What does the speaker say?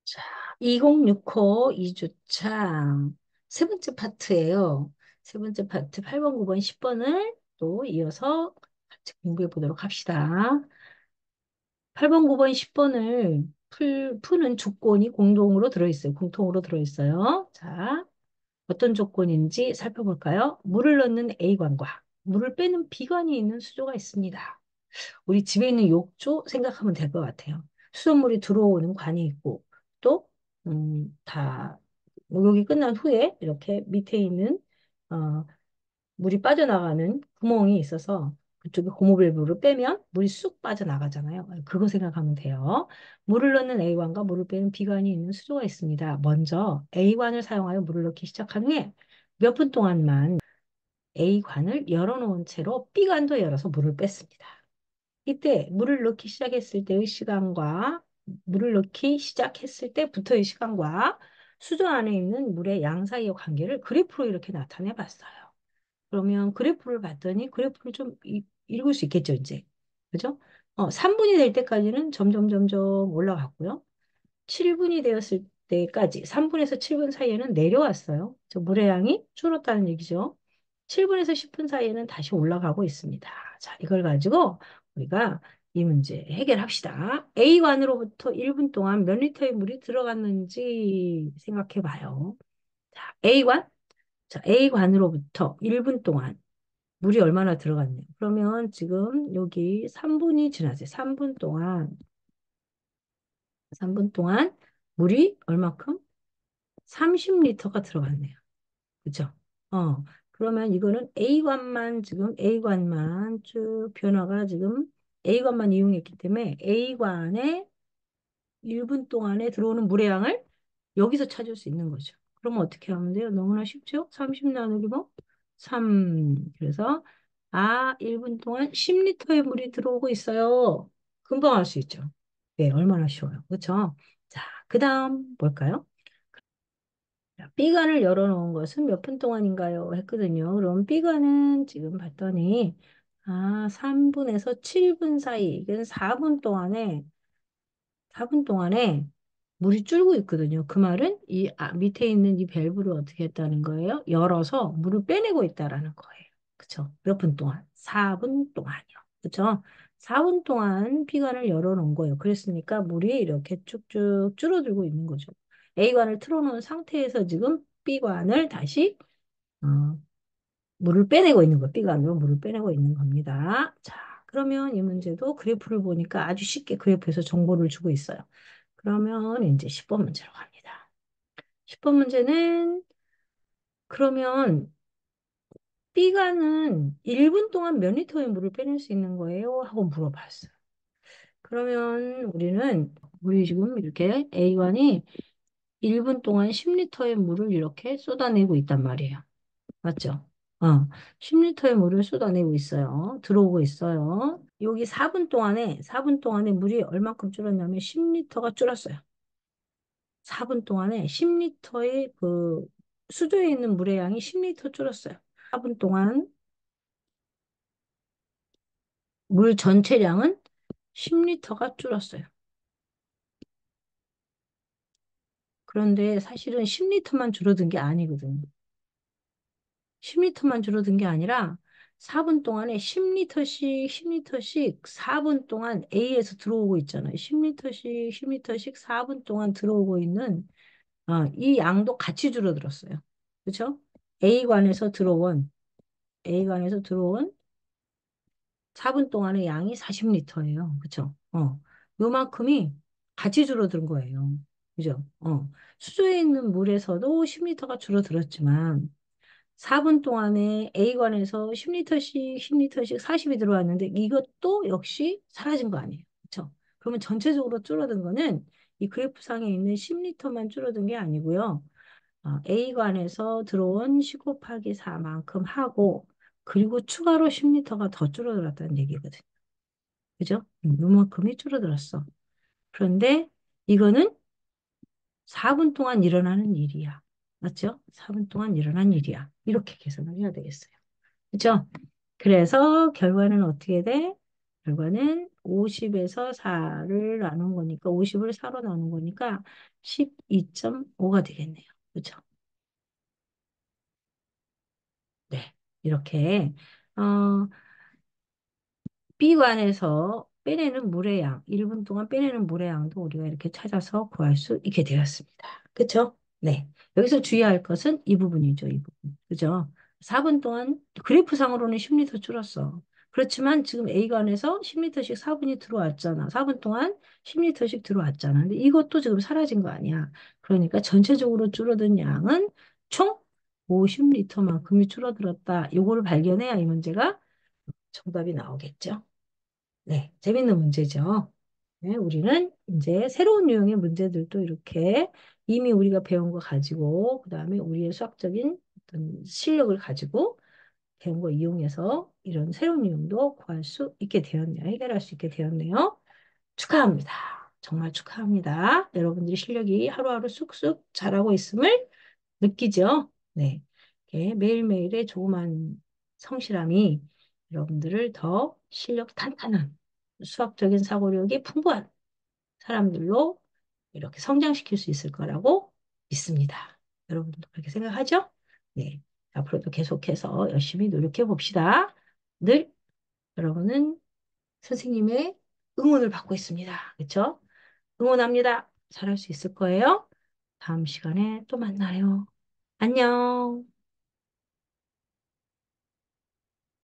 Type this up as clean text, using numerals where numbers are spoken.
자, 2065 2주차 세 번째 파트예요. 세 번째 파트 8번, 9번, 10번을 또 이어서 같이 공부해 보도록 합시다. 8번, 9번, 10번을 푸는 조건이 공동으로 들어있어요. 공통으로 들어있어요. 자, 어떤 조건인지 살펴볼까요? 물을 넣는 A관과 물을 빼는 B관이 있는 수조가 있습니다. 우리 집에 있는 욕조 생각하면 될 것 같아요. 수돗물이 들어오는 관이 있고, 또, 다, 목욕이 끝난 후에 이렇게 밑에 있는, 어, 물이 빠져나가는 구멍이 있어서 그쪽에 고무밸브를 빼면 물이 쑥 빠져나가잖아요. 그거 생각하면 돼요. 물을 넣는 A관과 물을 빼는 B관이 있는 수조가 있습니다. 먼저 A관을 사용하여 물을 넣기 시작한 후에 몇 분 동안만 A관을 열어놓은 채로 B관도 열어서 물을 뺐습니다. 이때 물을 넣기 시작했을 때의 시간과 물을 넣기 시작했을 때부터의 시간과 수조 안에 있는 물의 양 사이의 관계를 그래프로 이렇게 나타내 봤어요. 그러면 그래프를 봤더니 그래프를 좀 읽을 수 있겠죠, 이제. 그죠? 3분이 될 때까지는 점점 점점 올라갔고요. 7분이 되었을 때까지 3분에서 7분 사이에는 내려왔어요. 저 물의 양이 줄었다는 얘기죠. 7분에서 10분 사이에는 다시 올라가고 있습니다. 자, 이걸 가지고 우리가 이 문제 해결합시다. A관으로부터 1분 동안 몇 리터의 물이 들어갔는지 생각해 봐요. 자, A관. 자, A관으로부터 1분 동안 물이 얼마나 들어갔네요. 그러면 지금 여기 3분이 지났어요. 3분 동안 물이 얼마큼? 30리터가 들어갔네요. 그죠? 어, 그러면 이거는 A관만 지금 A관만 쭉 변화가 지금 A관만 이용했기 때문에 A관에 1분 동안에 들어오는 물의 양을 여기서 찾을 수 있는 거죠. 그러면 어떻게 하면 돼요? 너무나 쉽죠? 30 나누기 뭐? 3. 그래서 1분 동안 10리터의 물이 들어오고 있어요. 금방 알 수 있죠. 네, 얼마나 쉬워요. 그렇죠? 자, 그 다음 뭘까요? B관을 열어놓은 것은 몇 분 동안인가요? 했거든요. 그럼 B관은 지금 봤더니 3분에서 7분 사이, 이건 4분 동안에 물이 줄고 있거든요. 그 말은 이 밑에 있는 이 밸브를 어떻게 했다는 거예요? 열어서 물을 빼내고 있다라는 거예요. 그쵸? 몇 분 동안? 4분 동안이요. 그쵸? 4분 동안 피관을 열어놓은 거예요. 그랬으니까 물이 이렇게 쭉쭉 줄어들고 있는 거죠. A관을 틀어놓은 상태에서 지금 B관을 다시 어, 물을 빼내고 있는 거, B관으로 물을 빼내고 있는 겁니다. 자, 그러면 이 문제도 그래프를 보니까 아주 쉽게 그래프에서 정보를 주고 있어요. 그러면 이제 10번 문제로 갑니다. 10번 문제는 그러면 B관은 1분 동안 몇 리터의 물을 빼낼 수 있는 거예요? 하고 물어봤어요. 그러면 우리 지금 이렇게 A관이 1분 동안 10리터의 물을 이렇게 쏟아내고 있단 말이에요. 맞죠? 10리터의 물을 쏟아내고 있어요. 들어오고 있어요. 여기 4분 동안에 물이 얼마큼 줄었냐면 10리터가 줄었어요. 4분 동안에 10리터의 그 수조에 있는 물의 양이 10리터 줄었어요. 4분 동안 물 전체량은 10리터가 줄었어요. 그런데 사실은 10리터만 줄어든 게 아니거든요. 10리터만 줄어든 게 아니라 4분 동안에 10리터씩 4분 동안 A에서 들어오고 있잖아요. 10리터씩 4분 동안 들어오고 있는 이 양도 같이 줄어들었어요. 그렇죠? A관에서 들어온 A관에서 들어온 4분 동안의 양이 40리터예요. 그렇죠? 요만큼이 같이 줄어든 거예요. 그죠? 수조에 있는 물에서도 10리터가 줄어들었지만 4분 동안에 A관에서 10리터씩 40이 들어왔는데 이것도 역시 사라진 거 아니에요. 그렇죠? 그러면 전체적으로 줄어든 거는 이 그래프상에 있는 10리터만 줄어든 게 아니고요. A관에서 들어온 10 곱하기 4만큼 하고 그리고 추가로 10리터가 더 줄어들었다는 얘기거든요. 그죠? 요만큼이 줄어들었어. 그런데 이거는 4분 동안 일어나는 일이야. 맞죠? 4분 동안 일어난 일이야. 이렇게 계산을 해야 되겠어요. 그죠? 그래서 결과는 어떻게 돼? 결과는 50에서 4를 나눈 거니까 50을 4로 나눈 거니까 12.5가 되겠네요. 그렇죠? 네. 이렇게 어, B관에서 빼내는 물의 양, 1분 동안 빼내는 물의 양도 우리가 이렇게 찾아서 구할 수 있게 되었습니다. 그렇죠? 네. 여기서 주의할 것은 이 부분이죠, 이 부분. 그죠? 4분 동안 그래프상으로는 10리터 줄었어. 그렇지만 지금 A관에서 10리터씩 4분이 들어왔잖아. 4분 동안 10리터씩 들어왔잖아. 근데 이것도 지금 사라진 거 아니야. 그러니까 전체적으로 줄어든 양은 총 50리터만큼이 줄어들었다. 요거를 발견해야 이 문제가 정답이 나오겠죠. 네, 재밌는 문제죠. 네, 우리는 이제 새로운 유형의 문제들도 이렇게 이미 우리가 배운 거 가지고, 그 다음에 우리의 수학적인 어떤 실력을 가지고 배운 거 이용해서 이런 새로운 유형도 구할 수 있게 되었네요. 해결할 수 있게 되었네요. 축하합니다. 정말 축하합니다. 여러분들이 실력이 하루하루 쑥쑥 자라고 있음을 느끼죠? 네. 이렇게 매일매일의 조그만 성실함이 여러분들을 더 실력 탄탄한 수학적인 사고력이 풍부한 사람들로 이렇게 성장시킬 수 있을 거라고 믿습니다. 여러분들도 그렇게 생각하죠? 네. 앞으로도 계속해서 열심히 노력해 봅시다. 늘 여러분은 선생님의 응원을 받고 있습니다. 그렇죠? 응원합니다. 잘할 수 있을 거예요. 다음 시간에 또 만나요. 안녕.